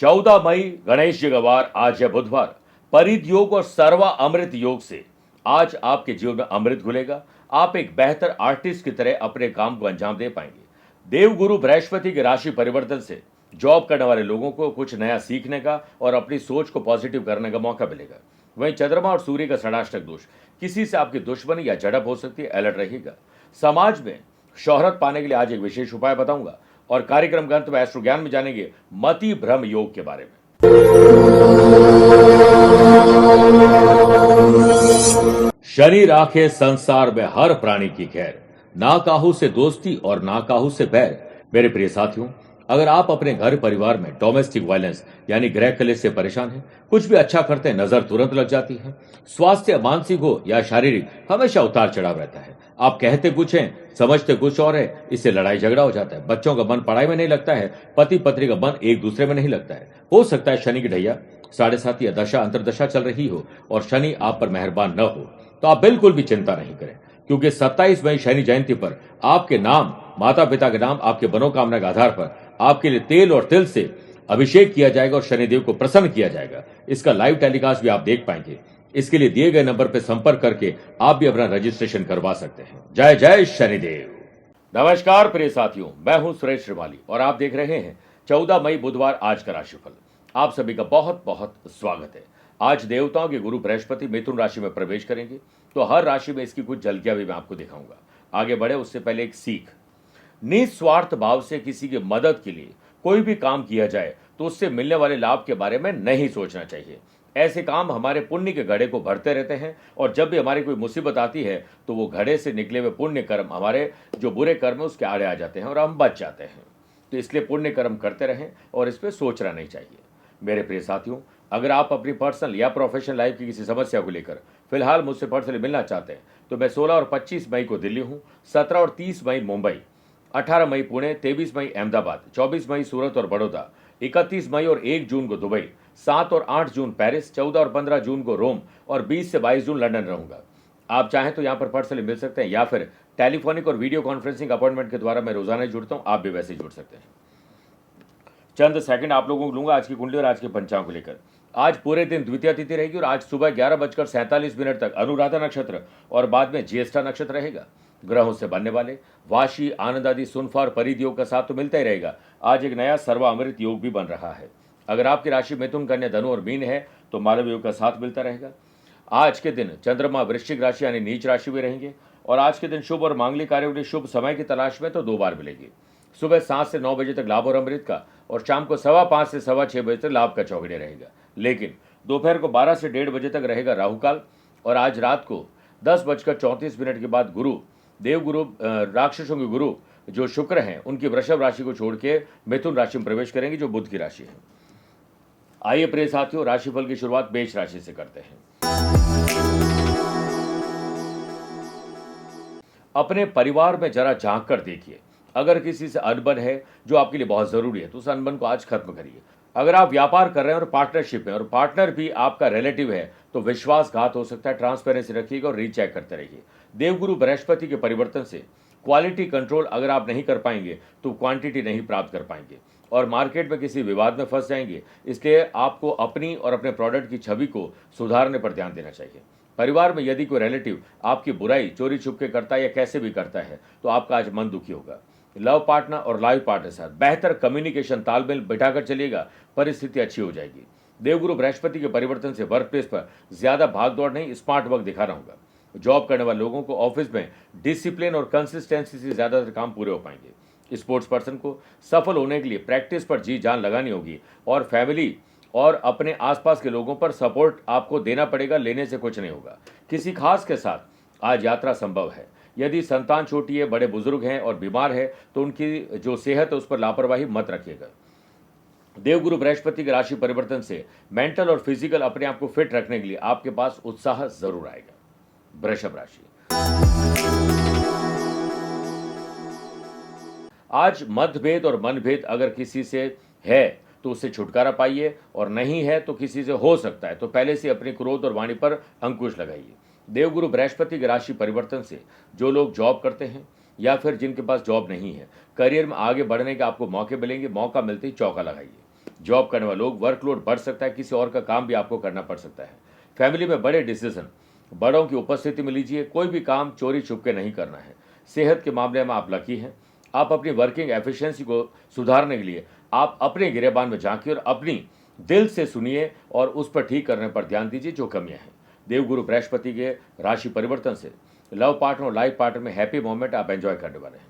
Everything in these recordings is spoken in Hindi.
14 मई गणेश जी का वार, आज है बुधवार। परिध योग और सर्वा अमृत योग से आज आपके जीवन में अमृत घुलेगा। आप एक बेहतर आर्टिस्ट की तरह अपने काम को अंजाम दे पाएंगे। देवगुरु बृहस्पति के राशि परिवर्तन से जॉब करने वाले लोगों को कुछ नया सीखने का और अपनी सोच को पॉजिटिव करने का मौका मिलेगा। वहीं चंद्रमा और सूर्य का षडाष्टक दोष, किसी से आपकी दुश्मनी या झड़प हो सकती है, अलर्ट रहिएगा। समाज में शोहरत पाने के लिए आज एक विशेष उपाय बताऊंगा और कार्यक्रम के अंत में एस्ट्रो ज्ञान में जानेंगे मति भ्रम योग के बारे में। शनि राखे संसार में हर प्राणी की खैर, ना काहू से दोस्ती और ना काहू से बैर। मेरे प्रिय साथियों, अगर आप अपने घर परिवार में डोमेस्टिक वायलेंस यानी गृह कलेश से परेशान हैं, कुछ भी अच्छा करते हैं नजर तुरंत लग जाती है। स्वास्थ्य मानसिक हो या शारीरिक, हमेशा उतार चढ़ाव रहता है। आप कहते कुछ हैं, समझते कुछ और है, इससे लड़ाई झगड़ा हो जाता है। बच्चों का मन पढ़ाई में नहीं लगता है, पति पत्नी का मन एक दूसरे में नहीं लगता है। हो सकता है शनि की ढैया 7.5 या दशा अंतरदशा चल रही हो और शनि आप पर मेहरबान न हो, तो आप बिल्कुल भी चिंता नहीं करें, क्योंकि 27 मई शनि जयंती पर आपके नाम, माता पिता के नाम, आपके मनोकामना के आधार पर आपके लिए तेल और तिल से अभिषेक किया जाएगा और शनिदेव को प्रसन्न किया जाएगा। इसका लाइव टेलीकास्ट भी आप देख पाएंगे। इसके लिए दिए गए नंबर पर संपर्क करके आप भी अपना रजिस्ट्रेशन करवा सकते हैं। जय जय शनिदेव। नमस्कार प्रिय साथियों, मैं हूं सुरेश श्रीमाली और आप देख रहे हैं 14 मई बुधवार आज का राशिफल। आप सभी का बहुत बहुत स्वागत है। आज देवताओं के गुरु बृहस्पति मिथुन राशि में प्रवेश करेंगे, तो हर राशि में इसकी कुछ झलकियां भी मैं आपको दिखाऊंगा। आगे बढ़े उससे पहले एक सीख, निस्वार्थ भाव से किसी की मदद के लिए कोई भी काम किया जाए तो उससे मिलने वाले लाभ के बारे में नहीं सोचना चाहिए। ऐसे काम हमारे पुण्य के घड़े को भरते रहते हैं और जब भी हमारी कोई मुसीबत आती है तो वो घड़े से निकले हुए पुण्य कर्म हमारे जो बुरे कर्म है उसके आड़े आ जाते हैं और हम बच जाते हैं। तो इसलिए पुण्य कर्म करते रहें और इस पर सोचना नहीं चाहिए। मेरे प्रिय साथियों, अगर आप अपनी पर्सनल या प्रोफेशनल लाइफ की किसी समस्या को लेकर फिलहाल मुझसे पर्सनली मिलना चाहते हैं तो मैं 16 और 25 मई को दिल्ली हूँ, 17 और 30 मई मुंबई, 18 मई पुणे, 23 मई अहमदाबाद, 24 मई सूरत और बड़ौदा, 31 मई और 1 जून को दुबई, 7 और 8 जून पेरिस, 14 और 15 जून को रोम और 20 से 22 जून लंदन रहूंगा। आप चाहें तो यहाँ पर पर्सनली मिल सकते हैं या फिर टेलीफोनिक और वीडियो कॉन्फ्रेंसिंग अपॉइंटमेंट के द्वारा मैं रोजाना जुड़ता हूँ, आप भी वैसे ही जुड़ सकते हैं। चंद सेकंड आप लोगों को लूंगा आज की कुंडली और आज के पंचांग को लेकर। आज पूरे दिन द्वितीय तिथि रहेगी और आज सुबह 11:47 तक अनुराधा नक्षत्र और बाद में ज्येष्ठा नक्षत्र रहेगा। ग्रहों से बनने वाले वाशी, आनंद आदि, सुनफा और परिध योग का साथ तो मिलता ही रहेगा। आज एक नया सर्वा अमृत योग भी बन रहा है। अगर आपकी राशि मिथुन, कन्या, धनु और मीन है तो मालव योग का साथ मिलता रहेगा। आज के दिन चंद्रमा वृश्चिक राशि यानी नीच राशि में रहेंगे और आज के दिन शुभ और मांगलिक कार्यों के लिए शुभ समय की तलाश में तो 2 बार मिलेगी। सुबह 7 से 9 बजे तक लाभ और अमृत का और शाम को 5:15 से 6:15 बजे तक लाभ का चौगड़े रहेगा। लेकिन दोपहर को 12 से 1:30 बजे तक रहेगा राहुकाल और आज रात को 10:34 के बाद गुरु, देवगुरु, राक्षसों के गुरु जो शुक्र हैं, उनकी वृषभ राशि को छोड़ के मिथुन राशि में प्रवेश करेंगे जो बुध की राशि है। आइए प्रिय साथियों, राशिफल की शुरुआत मेष राशि से करते हैं। अपने परिवार में जरा झांक कर देखिए। अगर किसी से अनबन है जो आपके लिए बहुत जरूरी है तो उस अनबन को आज खत्म करिए। अगर आप व्यापार कर रहे हैं और पार्टनरशिप में और पार्टनर भी आपका रिलेटिव है तो विश्वासघात हो सकता है। ट्रांसपेरेंसी रखिएगा और रीचेक करते रहिए। देवगुरु बृहस्पति के परिवर्तन से क्वालिटी कंट्रोल अगर आप नहीं कर पाएंगे तो क्वांटिटी नहीं प्राप्त कर पाएंगे और मार्केट में किसी विवाद में फंस जाएंगे। इसलिए आपको अपनी और अपने प्रोडक्ट की छवि को सुधारने पर ध्यान देना चाहिए। परिवार में यदि कोई रिलेटिव आपकी बुराई चोरी छुपके करता है या कैसे भी करता है तो आपका आज मन दुखी होगा। लव पार्टनर और लाइफ पार्टनर के साथ बेहतर कम्युनिकेशन, तालमेल बिठाकर चलिएगा, परिस्थिति अच्छी हो जाएगी। देवगुरु बृहस्पति के परिवर्तन से वर्क प्लेस पर ज्यादा भाग दौड़ नहीं, स्मार्ट वर्क दिखाना होगा। जॉब करने वाले लोगों को ऑफिस में डिसिप्लिन और कंसिस्टेंसी से ज्यादातर काम पूरे हो पाएंगे। स्पोर्ट्स पर्सन को सफल होने के लिए प्रैक्टिस पर जी जान लगानी होगी और फैमिली और अपने आसपास के लोगों पर सपोर्ट आपको देना पड़ेगा, लेने से कुछ नहीं होगा। किसी खास के साथ आज यात्रा संभव है। यदि संतान छोटी है, बड़े बुजुर्ग हैं और बीमार है तो उनकी जो सेहत है उस पर लापरवाही मत रखिएगा। देवगुरु बृहस्पति के राशि परिवर्तन से मेंटल और फिजिकल अपने आप को फिट रखने के लिए आपके पास उत्साह जरूर आएगा। वृषभ राशि, आज मतभेद और मनभेद अगर किसी से है तो उससे छुटकारा पाइए और नहीं है तो किसी से हो सकता है तो पहले से अपनी क्रोध और वाणी पर अंकुश लगाइए। देवगुरु बृहस्पति की राशि परिवर्तन से जो लोग जॉब करते हैं या फिर जिनके पास जॉब नहीं है, करियर में आगे बढ़ने के आपको मौके मिलेंगे। मौका मिलते ही चौका लगाइए। जॉब करने वाले लोग वर्कलोड बढ़ सकता है, किसी और का काम भी आपको करना पड़ सकता है। फैमिली में बड़े डिसीजन बड़ों की उपस्थिति में लीजिए, कोई भी काम चोरी छुप के नहीं करना है। सेहत के मामले में आप लकी हैं। आप अपनी वर्किंग एफिशिएंसी को सुधारने के लिए आप अपने गिरेबान में झांकिए और अपनी दिल से सुनिए और उस पर ठीक करने पर ध्यान दीजिए जो कमियां हैं। देवगुरु बृहस्पति के राशि परिवर्तन से लव पार्टनर और लाइफ पार्टनर में हैप्पी मोमेंट आप एंजॉय करने वाले हैं।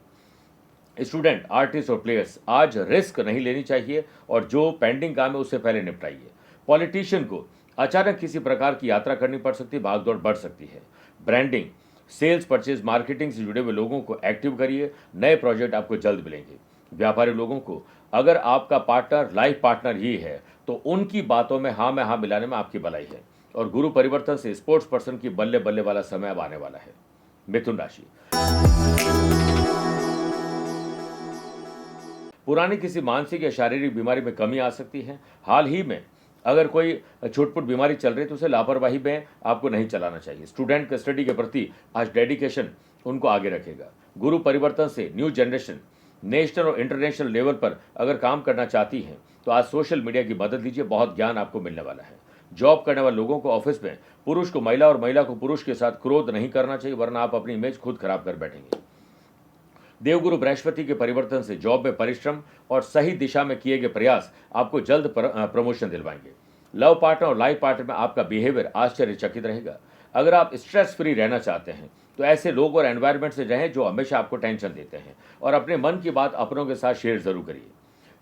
स्टूडेंट, आर्टिस्ट और प्लेयर्स, आज रिस्क नहीं लेनी चाहिए और जो पेंडिंग काम है उससे पहले निपटाइए। पॉलिटिशियन को अचानक किसी प्रकार की यात्रा करनी पड़ सकती है, भागदौड़ बढ़ सकती है। ब्रांडिंग, सेल्स, परचेज, मार्केटिंग से जुड़े हुए लोगों को एक्टिव करिए, नए प्रोजेक्ट आपको जल्द मिलेंगे। व्यापारी लोगों को अगर आपका पार्टनर लाइफ पार्टनर ही है तो उनकी बातों में हाँ में हाँ मिलाने में आपकी भलाई है। और गुरु परिवर्तन से स्पोर्ट्स पर्सन की बल्ले बल्ले वाला समय अब आने वाला है। मिथुन राशि, पुरानी किसी मानसिक या शारीरिक बीमारी में कमी आ सकती है। हाल ही में अगर कोई छुटपुट बीमारी चल रही है तो उसे लापरवाही में आपको नहीं चलाना चाहिए। स्टूडेंट के स्टडी के प्रति आज डेडिकेशन उनको आगे रखेगा। गुरु परिवर्तन से न्यू जनरेशन नेशनल और इंटरनेशनल लेवल पर अगर काम करना चाहती हैं तो आज सोशल मीडिया की मदद लीजिए, बहुत ज्ञान आपको मिलने वाला है। जॉब करने वाले लोगों को ऑफिस में पुरुष को महिला और महिला को पुरुष के साथ क्रोध नहीं करना चाहिए, वरना आप अपनी इमेज खुद खराब कर बैठेंगे। देवगुरु बृहस्पति के परिवर्तन से जॉब में परिश्रम और सही दिशा में किए गए प्रयास आपको जल्द प्रमोशन दिलवाएंगे। लव पार्टनर और लाइफ पार्टनर में आपका बिहेवियर आश्चर्यचकित रहेगा। अगर आप स्ट्रेस फ्री रहना चाहते हैं तो ऐसे लोग और एनवायरनमेंट से रहें जो हमेशा आपको टेंशन देते हैं और अपने मन की बात अपनों के साथ शेयर जरूर करिए।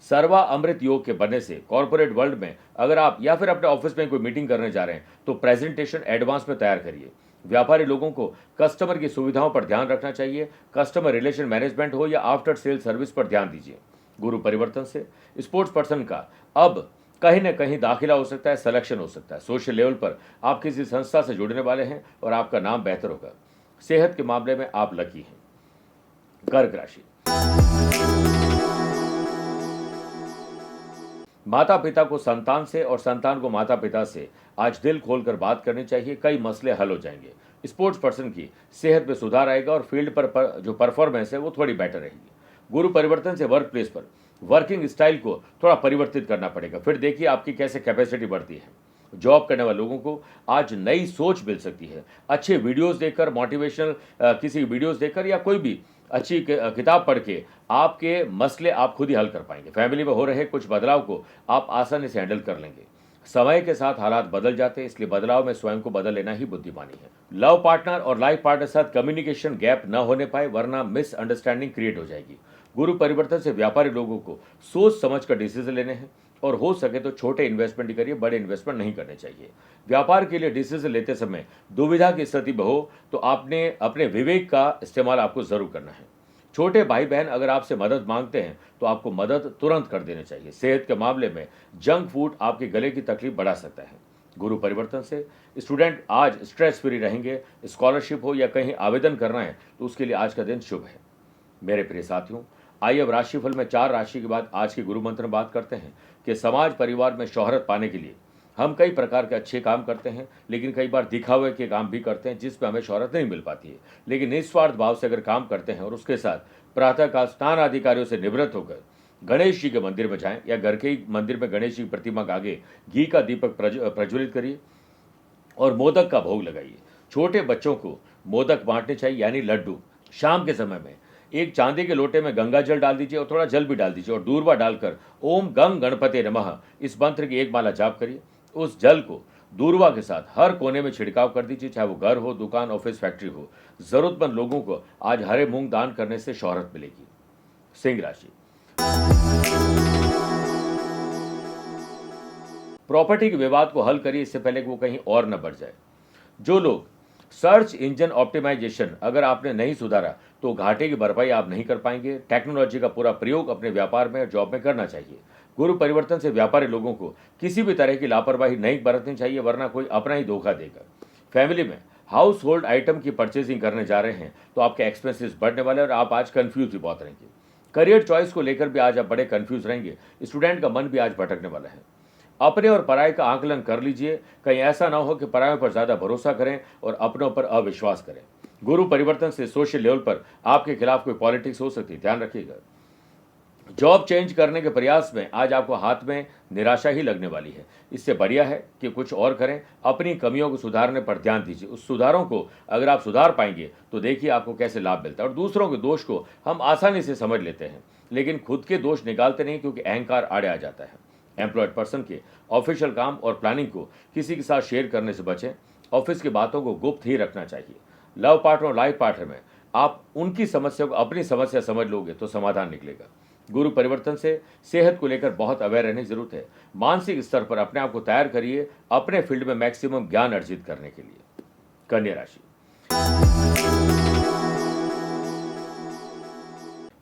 सर्वा अमृत योग के बनने से कॉर्पोरेट वर्ल्ड में अगर आप या फिर अपने ऑफिस में कोई मीटिंग करने जा रहे हैं तो प्रेजेंटेशन एडवांस में तैयार करिए। व्यापारी लोगों को कस्टमर की सुविधाओं पर ध्यान रखना चाहिए। कस्टमर रिलेशन मैनेजमेंट हो या आफ्टर सेल सर्विस पर ध्यान दीजिए। गुरु परिवर्तन से स्पोर्ट्स पर्सन का अब कहीं न कहीं दाखिला हो सकता है, सिलेक्शन हो सकता है। सोशल लेवल पर आप किसी संस्था से जुड़ने वाले हैं और आपका नाम बेहतर होगा। सेहत के मामले में आप लकी हैं। कर्क राशि, माता पिता को संतान से और संतान को माता पिता से आज दिल खोलकर बात करनी चाहिए, कई मसले हल हो जाएंगे। स्पोर्ट्स पर्सन की सेहत में सुधार आएगा और फील्ड पर जो परफॉर्मेंस है वो थोड़ी बेटर रहेगी। गुरु परिवर्तन से वर्क प्लेस पर वर्किंग स्टाइल को थोड़ा परिवर्तित करना पड़ेगा, फिर देखिए आपकी कैसे कैपेसिटी बढ़ती है। जॉब करने वाले लोगों को आज नई सोच मिल सकती है। अच्छे वीडियोस देखकर, मोटिवेशनल किसी वीडियोस देखकर या कोई भी अच्छी किताब पढ़ के आपके मसले आप खुद ही हल कर पाएंगे। फैमिली में हो रहे कुछ बदलाव को आप आसानी से हैंडल कर लेंगे। समय के साथ हालात बदल जाते हैं, इसलिए बदलाव में स्वयं को बदल लेना ही बुद्धिमानी है। लव पार्टनर और लाइफ पार्टनर के साथ कम्युनिकेशन गैप न होने पाए, वरना मिसअंडरस्टैंडिंग क्रिएट हो जाएगी। गुरु परिवर्तन से व्यापारी लोगों को सोच समझ कर डिसीजन लेने हैं और हो सके तो छोटे इन्वेस्टमेंट ही करिए, बड़े इन्वेस्टमेंट नहीं करने चाहिए। व्यापार के लिए डिसीजन लेते समय दुविधा की स्थिति में हो तो आपने अपने विवेक का इस्तेमाल आपको जरूर करना है। छोटे भाई बहन अगर आपसे मदद मांगते हैं तो आपको मदद तुरंत कर देनी चाहिए। सेहत के मामले में जंक फूड आपके गले की तकलीफ बढ़ा सकता है। गुरु परिवर्तन से स्टूडेंट आज स्ट्रेस फ्री रहेंगे। स्कॉलरशिप हो या कहीं आवेदन करना है तो उसके लिए आज का दिन शुभ है। मेरे प्रिय साथियों, आइए अब राशिफल में 4 राशि के बाद आज के गुरु मंत्र में बात करते हैं कि समाज परिवार में शोहरत पाने के लिए हम कई प्रकार के अच्छे काम करते हैं, लेकिन कई बार दिखावे के काम भी करते हैं जिसमें हमें शोहरत नहीं मिल पाती है। लेकिन निस्वार्थ भाव से अगर काम करते हैं और उसके साथ प्रातःकाल स्नान आदि कार्यों से निवृत्त होकर गणेश जी के मंदिर में जाएं या घर के ही मंदिर में गणेश जी की प्रतिमा के आगे घी का दीपक प्रज्वलित करिए और मोदक का भोग लगाइए। छोटे बच्चों को मोदक बांटने चाहिए, यानी लड्डू। शाम के समय में एक चांदी के लोटे में गंगा जल डाल दीजिए और थोड़ा जल भी डाल दीजिए और दूर्वा डालकर ओम गंग गणपते नमः इस मंत्र की एक माला जाप करिए। उस जल को दूर्वा के साथ हर कोने में छिड़काव कर दीजिए, चाहे वो घर हो, दुकान, ऑफिस, फैक्ट्री हो। जरूरतमंद लोगों को आज हरे मूंग दान करने से शोहरत मिलेगी। सिंह राशि, प्रॉपर्टी के विवाद को हल करिए इससे पहले कि वो कहीं और न बढ़ जाए। जो लोग सर्च इंजन ऑप्टिमाइजेशन अगर आपने नहीं सुधारा तो घाटे की भरपाई आप नहीं कर पाएंगे। टेक्नोलॉजी का पूरा प्रयोग अपने व्यापार में और जॉब में करना चाहिए। गुरु परिवर्तन से व्यापारी लोगों को किसी भी तरह की लापरवाही नहीं बरतनी चाहिए, वरना कोई अपना ही धोखा देगा। फैमिली में हाउस होल्ड आइटम की परचेसिंग करने जा रहे हैं तो आपके एक्सपेंसेस बढ़ने वाले और आप आज कंफ्यूज भी बहुत रहेंगे। करियर चॉइस को लेकर भी आज आप बड़े कंफ्यूज रहेंगे। स्टूडेंट का मन भी आज भटकने वाला है। अपने और पराये का आकलन कर लीजिए, कहीं ऐसा ना हो कि परायों पर ज्यादा भरोसा करें और अपनों पर अविश्वास करें। गुरु परिवर्तन से सोशल लेवल पर आपके खिलाफ कोई पॉलिटिक्स हो सकती है, ध्यान रखिएगा। जॉब चेंज करने के प्रयास में आज आपको हाथ में निराशा ही लगने वाली है। इससे बढ़िया है कि कुछ और करें, अपनी कमियों को सुधारने पर ध्यान दीजिए। उस सुधारों को अगर आप सुधार पाएंगे तो देखिए आपको कैसे लाभ मिलता है। और दूसरों के दोष को हम आसानी से समझ लेते हैं, लेकिन खुद के दोष निकालते नहीं, क्योंकि अहंकार आड़े आ जाता है। एम्प्लॉयड पर्सन के ऑफिशियल काम और प्लानिंग को किसी के साथ शेयर करने से बचें। ऑफिस की बातों को गुप्त ही रखना चाहिए। लव पार्टनर और लाइफ पार्टनर में आप उनकी समस्या को अपनी समस्या समझ लोगे तो समाधान निकलेगा। गुरु परिवर्तन से सेहत को लेकर बहुत अवेयर रहने की जरूरत है। मानसिक स्तर पर अपने आप को तैयार करिए अपने फील्ड में मैक्सिमम ज्ञान अर्जित करने के लिए। कन्या राशि,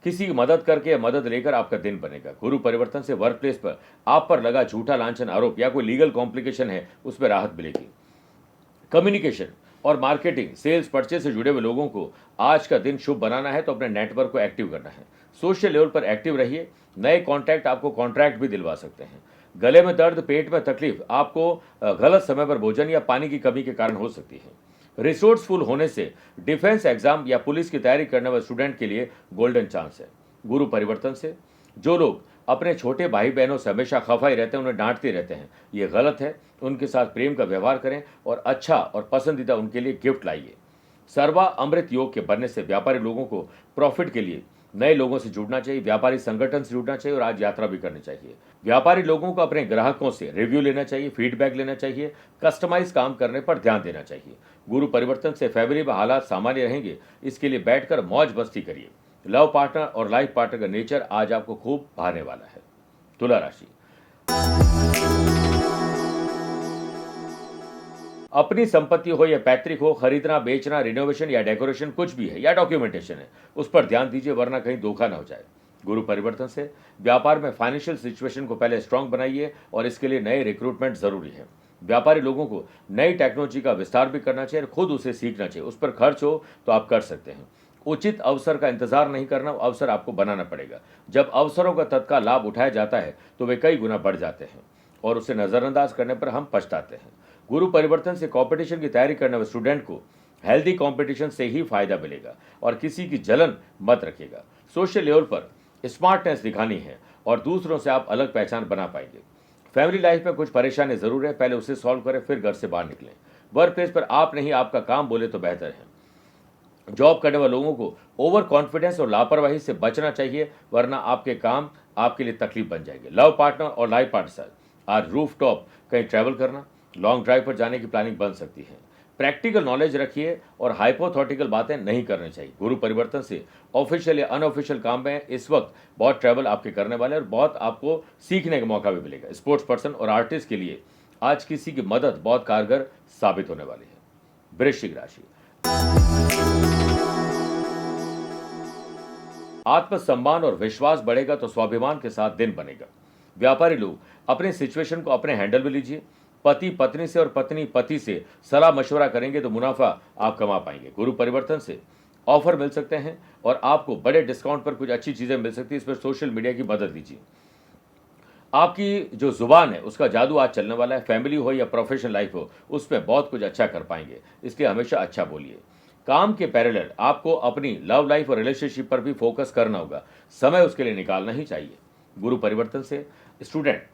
किसी की मदद करके या मदद लेकर आपका दिन बनेगा। गुरु परिवर्तन से वर्क प्लेस पर आप पर लगा झूठा लांछन आरोप या कोई लीगल कॉम्प्लिकेशन है, उसमें राहत मिलेगी। कम्युनिकेशन और मार्केटिंग, सेल्स, परचेज से जुड़े हुए लोगों को आज का दिन शुभ बनाना है तो अपने नेटवर्क को एक्टिव करना है। सोशल लेवल पर एक्टिव रहिए। नए कॉन्टैक्ट आपको कॉन्ट्रैक्ट भी दिलवा सकते हैं। गले में दर्द, पेट में तकलीफ आपको गलत समय पर भोजन या पानी की कमी के कारण हो सकती है। रिसोर्सफुल होने से डिफेंस एग्जाम या पुलिस की तैयारी करने वाले स्टूडेंट के लिए गोल्डन चांस है। गुरु परिवर्तन से जो लोग अपने छोटे भाई बहनों से हमेशा खफा ही रहते हैं, उन्हें डांटते रहते हैं, ये गलत है। उनके साथ प्रेम का व्यवहार करें और अच्छा और पसंदीदा उनके लिए गिफ्ट लाइए। सर्वा अमृत योग के बनने से व्यापारी लोगों को प्रॉफिट के लिए नए लोगों से जुड़ना चाहिए, व्यापारी संगठन से जुड़ना चाहिए और आज यात्रा भी करनी चाहिए। व्यापारी लोगों को अपने ग्राहकों से रिव्यू लेना चाहिए, फीडबैक लेना चाहिए, कस्टमाइज काम करने पर ध्यान देना चाहिए। गुरु परिवर्तन से फैमिली में हालात सामान्य रहेंगे, इसके लिए बैठकर मौज मस्ती करिए। लव पार्टनर और लाइफ पार्टनर का नेचर आज आपको खूब भाने वाला है। तुला राशि, अपनी संपत्ति हो या पैतृक हो, खरीदना, बेचना, रिनोवेशन या डेकोरेशन कुछ भी है या डॉक्यूमेंटेशन है, उस पर ध्यान दीजिए वरना कहीं धोखा ना हो जाए। गुरु परिवर्तन से व्यापार में फाइनेंशियल सिचुएशन को पहले स्ट्रांग बनाइए और इसके लिए नए रिक्रूटमेंट जरूरी है। व्यापारी लोगों को नई टेक्नोलॉजी का विस्तार भी करना चाहिए और खुद उसे सीखना चाहिए। उस पर खर्च हो तो आप कर सकते हैं। उचित अवसर का इंतजार नहीं करना, अवसर आपको बनाना पड़ेगा। जब अवसरों का तत्काल लाभ उठाया जाता है तो वे कई गुना बढ़ जाते हैं और उसे नजरअंदाज करने पर हम पछताते हैं। गुरु परिवर्तन से कंपटीशन की तैयारी करने वाले स्टूडेंट को हेल्दी कंपटीशन से ही फायदा मिलेगा और किसी की जलन मत रखिएगा। सोशल लेवल पर स्मार्टनेस दिखानी है और दूसरों से आप अलग पहचान बना पाएंगे। फैमिली लाइफ में कुछ परेशानी जरूर है, पहले उसे सॉल्व करें फिर घर से बाहर निकलें। वर्क प्लेस पर आप नहीं आपका काम बोले तो बेहतर है। जॉब करने वाले लोगों को ओवर कॉन्फिडेंस और लापरवाही से बचना चाहिए, वरना आपके काम आपके लिए तकलीफ बन जाएगी। लव पार्टनर और लाइफ पार्टनर आज रूफ टॉप कहीं ट्रैवल करना, लॉन्ग ड्राइव पर जाने की प्लानिंग बन सकती है। प्रैक्टिकल नॉलेज रखिए और हाइपोथेटिकल बातें नहीं करनी चाहिए। गुरु परिवर्तन से ऑफिशियल या अनऑफिशियल काम में इस वक्त बहुत ट्रैवल आपके करने वाले हैं और बहुत आपको सीखने का मौका भी मिलेगा। स्पोर्ट्स पर्सन और आर्टिस्ट के लिए आज किसी की मदद बहुत कारगर साबित होने वाली है। वृश्चिक राशि, आत्मसम्मान और विश्वास बढ़ेगा तो स्वाभिमान के साथ दिन बनेगा। व्यापारी लोग अपने सिचुएशन को अपने हैंडल में लीजिए। पति पत्नी से और पत्नी पति से सलाह मशवरा करेंगे तो मुनाफा आप कमा पाएंगे। गुरु परिवर्तन से ऑफर मिल सकते हैं और आपको बड़े डिस्काउंट पर कुछ अच्छी चीजें मिल सकती है। इस पर सोशल मीडिया की मदद लीजिए। आपकी जो जुबान है उसका जादू आज चलने वाला है। फैमिली हो या प्रोफेशनल लाइफ हो, उसमें बहुत कुछ अच्छा कर पाएंगे, इसलिए हमेशा अच्छा बोलिए। काम के पैरेलल आपको अपनी लव लाइफ और रिलेशनशिप पर भी फोकस करना होगा, समय उसके लिए निकालना ही चाहिए। गुरु परिवर्तन से स्टूडेंट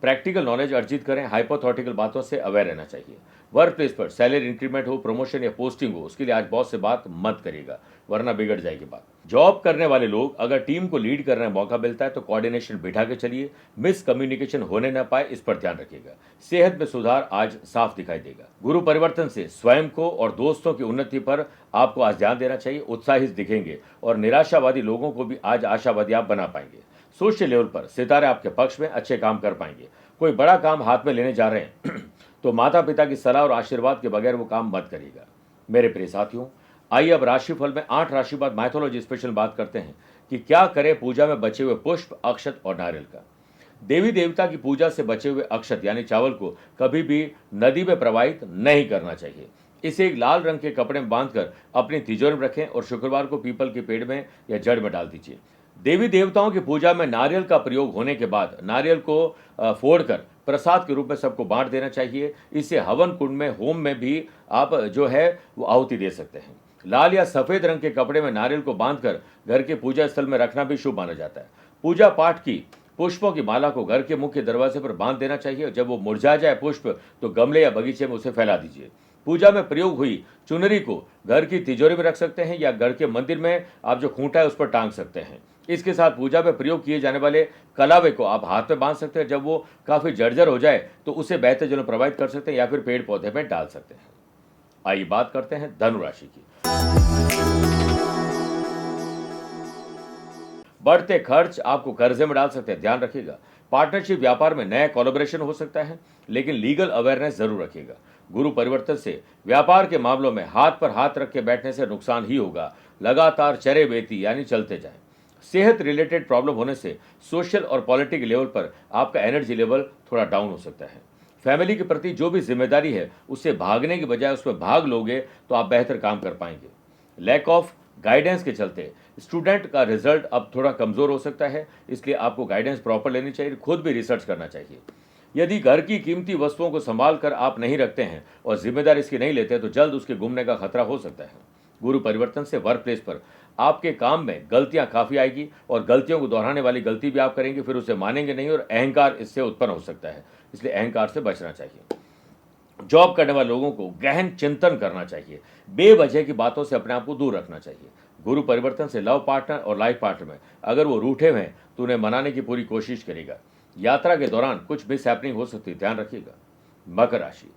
प्रैक्टिकल नॉलेज अर्जित करें, हाइपोथेटिकल बातों से अवेयर रहना चाहिए। वर्क प्लेस पर सैलरी इंक्रीमेंट हो, प्रमोशन या पोस्टिंग हो, उसके लिए आज बॉस से बात मत करिएगा, वरना बिगड़ जाएगी बात। जॉब करने वाले लोग अगर टीम को लीड करने का मौका मिलता है तो कोऑर्डिनेशन बिठा के चलिए, मिस कम्युनिकेशन होने न पाए, इस पर ध्यान रखिएगा। सेहत में सुधार आज साफ दिखाई देगा। गुरु परिवर्तन से स्वयं को और दोस्तों की उन्नति पर आपको आज ध्यान देना चाहिए। उत्साहित दिखेंगे और निराशावादी लोगों को भी आज आशावादी आप बना पाएंगे। सोशल लेवल पर सितारे आपके पक्ष में अच्छे काम कर पाएंगे। कोई बड़ा काम हाथ में लेने जा रहे हैं तो माता पिता की सलाह और आशीर्वाद के बगैर वो काम मत करिएगा। मेरे प्रिय साथियों, आइए अब राशिफल में 8 राशि बाद माइथोलॉजी स्पेशल बात करते हैं कि क्या करें पूजा में बचे हुए पुष्प, अक्षत और नारियल का। देवी देवता की पूजा से बचे हुए अक्षत यानी चावल को कभी भी नदी में प्रवाहित नहीं करना चाहिए। इसे एक लाल रंग के कपड़े में बांधकर अपनी तिजोरी में रखें और शुक्रवार को पीपल के पेड़ में या जड़ में डाल दीजिए। देवी देवताओं की पूजा में नारियल का प्रयोग होने के बाद नारियल को फोड़कर प्रसाद के रूप में सबको बांट देना चाहिए। इससे हवन कुंड में, होम में भी आप जो है वो आहुति दे सकते हैं। लाल या सफेद रंग के कपड़े में नारियल को बांधकर घर के पूजा स्थल में रखना भी शुभ माना जाता है। पूजा पाठ की पुष्पों की माला को घर के मुख्य दरवाजे पर बांध देना चाहिए। जब वो मुरझा जाए पुष्प तो गमले या बगीचे में उसे फैला दीजिए। पूजा में प्रयोग हुई चुनरी को घर की तिजोरी में रख सकते हैं या घर के मंदिर में आप जो खूंटा है उस पर टांग सकते हैं। इसके साथ पूजा में प्रयोग किए जाने वाले कलावे को आप हाथ में बांध सकते हैं। जब वो काफी जर्जर हो जाए तो उसे बहते जल में प्रवाहित कर सकते हैं या फिर पेड़ पौधे में डाल सकते हैं। आइए बात करते हैं धनु राशि की। बढ़ते खर्च आपको कर्जे में डाल सकते हैं, ध्यान रखिएगा। पार्टनरशिप व्यापार में नया कोलैबोरेशन हो सकता है, लेकिन लीगल अवेयरनेस जरूर रखिएगा। गुरु परिवर्तन से व्यापार के मामलों में हाथ पर हाथ रख के बैठने से नुकसान ही होगा। लगातार चरे बेती यानी चलते जाएं। सेहत रिलेटेड प्रॉब्लम होने से सोशल और पॉलिटिकल लेवल पर आपका एनर्जी लेवल थोड़ा डाउन हो सकता है। फैमिली के प्रति जो भी जिम्मेदारी है उससे भागने की बजाय उसमें भाग लोगे तो आप बेहतर काम कर पाएंगे। लैक ऑफ गाइडेंस के चलते स्टूडेंट का रिजल्ट अब थोड़ा कमजोर हो सकता है, इसलिए आपको गाइडेंस प्रॉपर लेनी चाहिए, खुद भी रिसर्च करना चाहिए। यदि घर की कीमती वस्तुओं को संभाल कर आप नहीं रखते हैं और जिम्मेदारी इसकी नहीं लेते तो जल्द उसके गुमने का खतरा हो सकता है। गुरु परिवर्तन से वर्क प्लेस पर आपके काम में गलतियां काफी आएगी और गलतियों को दोहराने वाली गलती भी आप करेंगे, फिर उसे मानेंगे नहीं और अहंकार इससे उत्पन्न हो सकता है, इसलिए अहंकार से बचना चाहिए। जॉब करने वाले लोगों को गहन चिंतन करना चाहिए, बेवजह की बातों से अपने आप को दूर रखना चाहिए। गुरु परिवर्तन से लव पार्टनर और लाइफ पार्टनर में अगर वो रूठे हुए हैं तो उन्हें मनाने की पूरी कोशिश करेगा। यात्रा के दौरान कुछ मिस हैपनिंग हो सकती है, ध्यान रखिएगा। मकर राशि,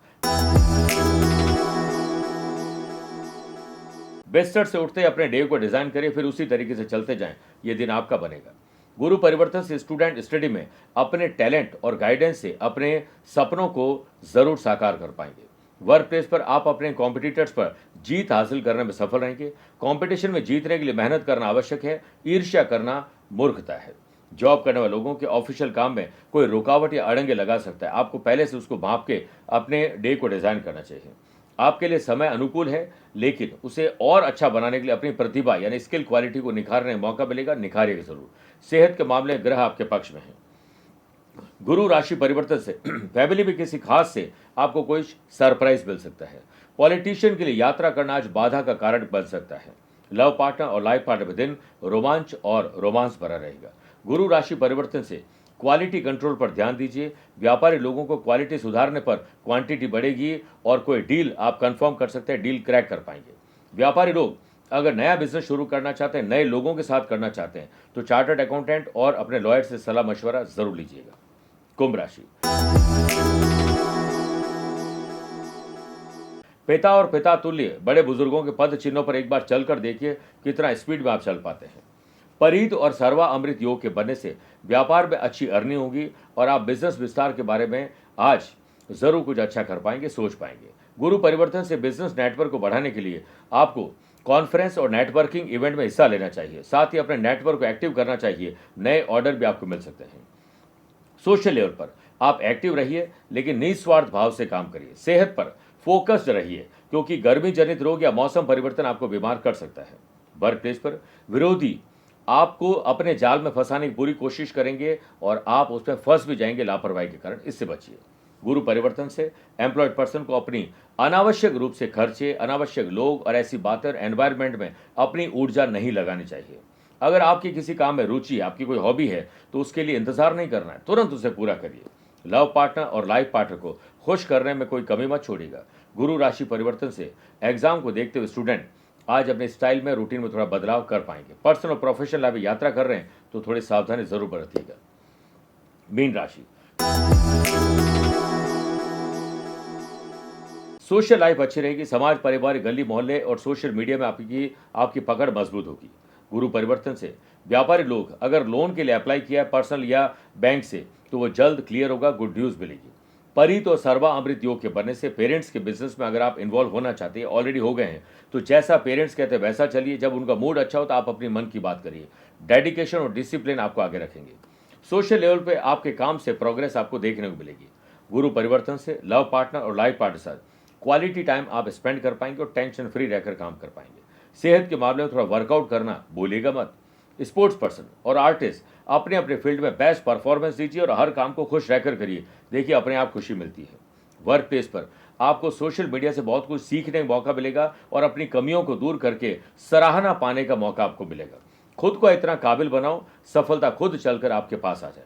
बिस्तर से उठते अपने डे को डिजाइन करिए, फिर उसी तरीके से चलते जाएं, ये दिन आपका बनेगा। गुरु परिवर्तन से स्टूडेंट स्टडी में अपने टैलेंट और गाइडेंस से अपने सपनों को जरूर साकार कर पाएंगे। वर्क प्लेस पर आप अपने कॉम्पिटिटर्स पर जीत हासिल करने में सफल रहेंगे। कंपटीशन में जीतने के लिए मेहनत करना आवश्यक है, ईर्ष्या करना मूर्खता है। जॉब करने वाले लोगों के ऑफिशियल काम में कोई रुकावट या अड़ंगे लगा सकता है, आपको पहले से उसको भांप के अपने डे को डिजाइन करना चाहिए। आपके लिए समय अनुकूल है, लेकिन उसे और अच्छा बनाने के लिए अपनी प्रतिभा यानी स्किल क्वालिटी को निखारने का मौका मिलेगा, निखारिएगा जरूर। सेहत के मामले में ग्रह आपके पक्ष में है। गुरु राशि परिवर्तन से फैमिली में किसी खास से आपको कोई सरप्राइज मिल सकता है। पॉलिटिशियन के लिए यात्रा करना आज बाधा का कारण बन सकता है। लव पार्टनर और लाइफ पार्टनर में दिन रोमांच और रोमांस भरा रहेगा। गुरु राशि परिवर्तन से क्वालिटी कंट्रोल पर ध्यान दीजिए। व्यापारी लोगों को क्वालिटी सुधारने पर क्वांटिटी बढ़ेगी और कोई डील आप कंफर्म कर सकते हैं, डील क्रैक कर पाएंगे। व्यापारी लोग अगर नया बिजनेस शुरू करना चाहते हैं, नए लोगों के साथ करना चाहते हैं तो चार्टर्ड अकाउंटेंट और अपने लॉयर से सलाह मशवरा जरूर लीजिएगा। कुंभ राशि, पिता और पिता तुल्य बड़े बुजुर्गों के पद चिन्हों पर एक बार चलकर देखिए कितना स्पीड में आप चल पाते हैं। परित और सर्वा अमृत योग के बनने से व्यापार में अच्छी अर्निंग होगी और आप बिजनेस विस्तार के बारे में आज जरूर कुछ अच्छा कर पाएंगे, सोच पाएंगे। गुरु परिवर्तन से बिजनेस नेटवर्क को बढ़ाने के लिए आपको कॉन्फ्रेंस और नेटवर्किंग इवेंट में हिस्सा लेना चाहिए, साथ ही अपने नेटवर्क को एक्टिव करना चाहिए, नए ऑर्डर भी आपको मिल सकते हैं। सोशल लेवल पर आप एक्टिव रहिए, लेकिन निस्वार्थ भाव से काम करिए। सेहत पर फोकस्ड रहिए, क्योंकि गर्मी जनित रोग या मौसम परिवर्तन आपको बीमार कर सकता है। वर्क प्लेस पर विरोधी आपको अपने जाल में फंसाने की पूरी कोशिश करेंगे और आप उसमें फंस भी जाएंगे लापरवाही के कारण, इससे बचिए। गुरु परिवर्तन से एम्प्लॉयड पर्सन को अपनी अनावश्यक रूप से खर्चे, अनावश्यक लोग और ऐसी बातें और एनवायरनमेंट में अपनी ऊर्जा नहीं लगानी चाहिए। अगर आपकी किसी काम में रुचि है, आपकी कोई हॉबी है, तो उसके लिए इंतजार नहीं करना है, तुरंत उसे पूरा करिए। लव पार्टनर और लाइफ पार्टनर को खुश करने में कोई कमी मत छोड़िएगा। गुरु राशि परिवर्तन से एग्जाम को देखते हुए स्टूडेंट आज अपने स्टाइल में, रूटीन में थोड़ा बदलाव कर पाएंगे। पर्सनल और प्रोफेशनल लाइफ यात्रा कर रहे हैं तो थोड़ी सावधानी जरूर बरतिएगा। मीन राशि, सोशल लाइफ अच्छी रहेगी। समाज, परिवार, गली मोहल्ले और सोशल मीडिया में आपकी पकड़ मजबूत होगी। गुरु परिवर्तन से व्यापारी लोग अगर लोन के लिए अप्लाई किया है पर्सनल या बैंक से तो वो जल्द क्लियर होगा, गुड न्यूज मिलेगी। परित और सर्वा अमृत योग के बनने से पेरेंट्स के बिजनेस में अगर आप इन्वॉल्व होना चाहते हैं, ऑलरेडी हो गए हैं, तो जैसा पेरेंट्स कहते हैं वैसा चलिए। जब उनका मूड अच्छा हो तो आप अपनी मन की बात करिए। डेडिकेशन और डिसिप्लिन आपको आगे रखेंगे। सोशल लेवल पे आपके काम से प्रोग्रेस आपको देखने को मिलेगी। गुरु परिवर्तन से लव पार्टनर और लाइफ पार्टनर साथ क्वालिटी टाइम आप स्पेंड कर पाएंगे और टेंशन फ्री रहकर काम कर पाएंगे। सेहत के मामले में थोड़ा वर्कआउट करना भूलिएगा मत। स्पोर्ट्स पर्सन और आर्टिस्ट अपने अपने फील्ड में बेस्ट परफॉर्मेंस दीजिए और हर काम को खुश रहकर करिए, देखिए अपने आप खुशी मिलती है। वर्क प्लेस पर आपको सोशल मीडिया से बहुत कुछ सीखने का मौका मिलेगा और अपनी कमियों को दूर करके सराहना पाने का मौका आपको मिलेगा। खुद को इतना काबिल बनाओ, सफलता खुद चलकर आपके पास आ जाए।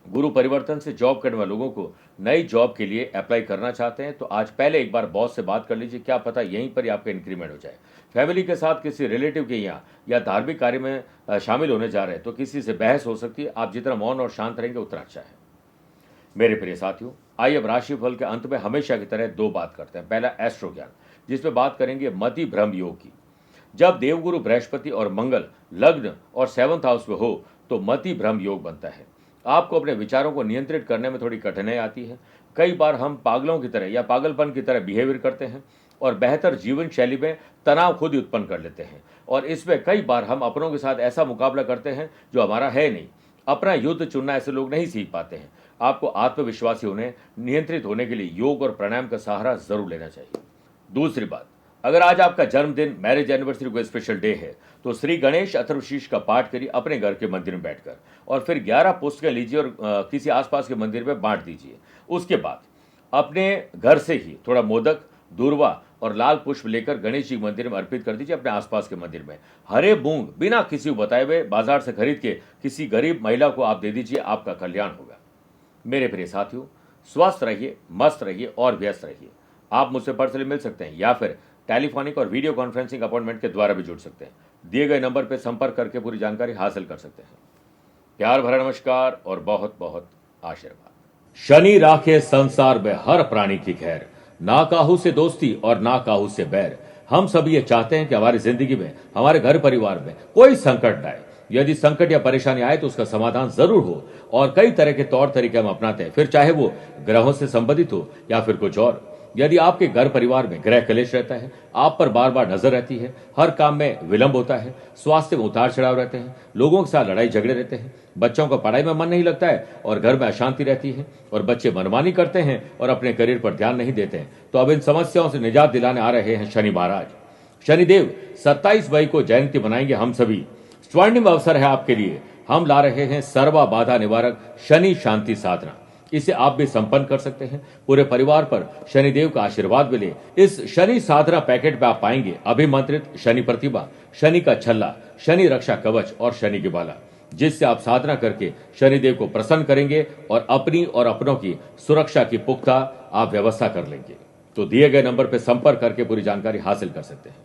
गुरु परिवर्तन से जॉब करने वाले लोगों को नई जॉब के लिए अप्लाई करना चाहते हैं तो आज पहले एक बार बॉस से बात कर लीजिए, क्या पता यहीं पर ही आपका इंक्रीमेंट हो जाए। फैमिली के साथ किसी रिलेटिव के यहाँ या धार्मिक कार्य में शामिल होने जा रहे हैं तो किसी से बहस हो सकती है। आप जितना मौन और शांत रहेंगे उतना अच्छा है। मेरे प्रिय साथियों, आइए अब राशिफल के अंत में हमेशा की तरह दो बात करते हैं। पहला एस्ट्रो ज्ञान, जिसमें बात करेंगे मति भ्रम योग की। जब देवगुरु बृहस्पति और मंगल लग्न और 7th हाउस में हो तो मति भ्रम योग बनता है। आपको अपने विचारों को नियंत्रित करने में थोड़ी कठिनाई आती है। कई बार हम पागलों की तरह या पागलपन की तरह बिहेवियर करते हैं और बेहतर जीवन शैली में तनाव खुद ही उत्पन्न कर लेते हैं और इसमें कई बार हम अपनों के साथ ऐसा मुकाबला करते हैं जो हमारा है नहीं। अपना युद्ध चुनना ऐसे लोग नहीं सीख पाते हैं। आपको आत्मविश्वासी होने, नियंत्रित होने के लिए योग और प्राणायाम का सहारा जरूर लेना चाहिए। दूसरी बात, अगर आज आपका जन्मदिन, मैरिज एनिवर्सरी कोई स्पेशल डे है तो श्री गणेश अथर्वशीष का पाठ करिए अपने घर के मंदिर में बैठकर और फिर 11 पुस्तकें लीजिए और किसी आसपास के मंदिर में बांट दीजिए। उसके बाद अपने घर से ही थोड़ा मोदक, दूर्वा और लाल पुष्प लेकर गणेश जी मंदिर में अर्पित कर दीजिए। अपने आसपास के मंदिर में हरे मूंग बिना किसी को बताए हुए बाजार से खरीद के किसी गरीब महिला को आप दे दीजिए, आपका कल्याण होगा। मेरे प्रिय साथियों, स्वस्थ रहिए, मस्त रहिए और व्यस्त रहिए। आप मुझसे पर्सनली मिल सकते हैं या फिर टेलीफोनिक और वीडियो कॉन्फ्रेंसिंग अपॉइंटमेंट के द्वारा भी जुड़ सकते हैं। दिए गए नंबर पर संपर्क करके पूरी जानकारी हासिल कर सकते हैं। प्यार भरा नमस्कार और बहुत बहुत आशीर्वाद। शनि राखे संसार में हर प्राणी की खैर, ना काहू से दोस्ती और ना काहू से बैर। हम सब ये चाहते हैं कि हमारी जिंदगी में, हमारे घर परिवार में कोई संकट न आए। यदि संकट या परेशानी आए तो उसका समाधान जरूर हो और कई तरह के तौर तरीके हम अपनाते हैं, फिर चाहे वो ग्रहों से संबंधित हो या फिर कुछ और। यदि आपके घर परिवार में ग्रह कलेश रहता है, आप पर बार बार नजर रहती है, हर काम में विलंब होता है, स्वास्थ्य में उतार चढ़ाव रहते हैं, लोगों के साथ लड़ाई झगड़े रहते हैं, बच्चों का पढ़ाई में मन नहीं लगता है और घर में अशांति रहती है और बच्चे मनमानी करते हैं और अपने करियर पर ध्यान नहीं देते हैं, तो अब इन समस्याओं से निजात दिलाने आ रहे हैं शनि महाराज। शनिदेव 27 मई को जयंती मनाएंगे हम सभी। स्वर्णिम अवसर है आपके लिए। हम ला रहे हैं सर्व बाधा निवारक शनि शांति साधना। इसे आप भी संपन्न कर सकते हैं। पूरे परिवार पर शनिदेव का आशीर्वाद मिले। इस शनि साधना पैकेट में आप पाएंगे अभिमंत्रित शनि प्रतिभा, शनि का छल्ला, शनि रक्षा कवच और शनि की बाला, जिससे आप साधना करके शनिदेव को प्रसन्न करेंगे और अपनी और अपनों की सुरक्षा की पुख्ता आप व्यवस्था कर लेंगे। तो दिए गए नंबर पर संपर्क करके पूरी जानकारी हासिल कर सकते हैं।